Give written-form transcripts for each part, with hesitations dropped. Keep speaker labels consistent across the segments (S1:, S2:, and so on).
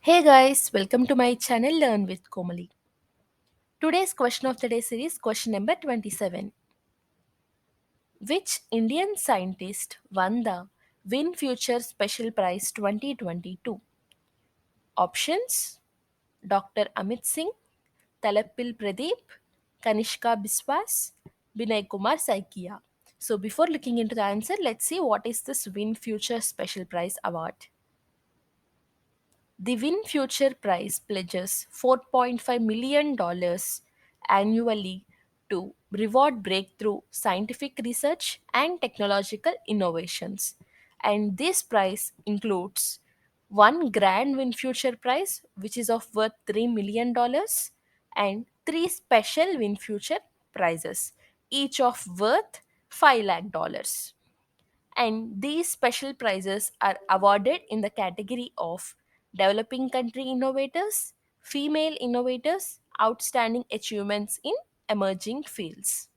S1: Hey guys, welcome to my channel Learn with Komali. Today's question of the day series question number 27. Which Indian scientist won the VinFuture Special Prize 2022? Options: Dr. Amit Singh, Thalappil Pradeep, Kanishka Biswas, Binay Kumar Saikia. So before looking into the answer, let's see what is this VinFuture Special Prize Award. The VinFuture Prize pledges $4.5 million annually to reward breakthrough scientific research and technological innovations. And this prize includes one Grand VinFuture Prize, which is of worth $3 million, and three special VinFuture prizes, each of worth $5 lakh, and these special prizes are awarded in the category of developing country innovators, female innovators, outstanding achievements in emerging fields.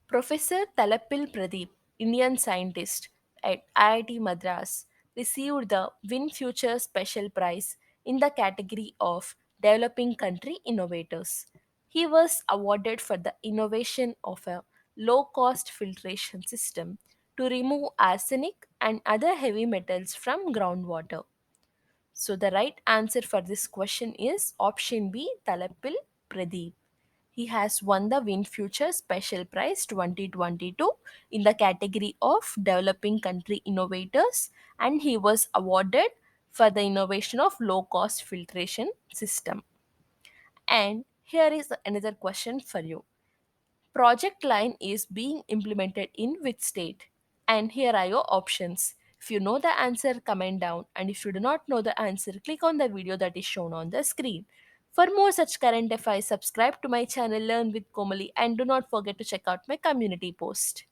S1: Professor Thalappil Pradeep, Indian scientist at IIT Madras, received the VinFuture Special Prize in the category of Developing Country Innovators. He was awarded for the innovation of a low cost filtration system to remove arsenic and other heavy metals from groundwater. So, the right answer for this question is option B, Thalappil Pradeep. He has won the VinFuture Special Prize 2022 in the category of Developing Country Innovators, and he was awarded for the innovation of low cost filtration system. And here is another question for you. Project Line is being implemented in which state? And here are your options. If you know the answer, comment down. And if you do not know the answer, click on the video that is shown on the screen. For more such current affairs, subscribe to my channel Learn with Komali and do not forget to check out my community post.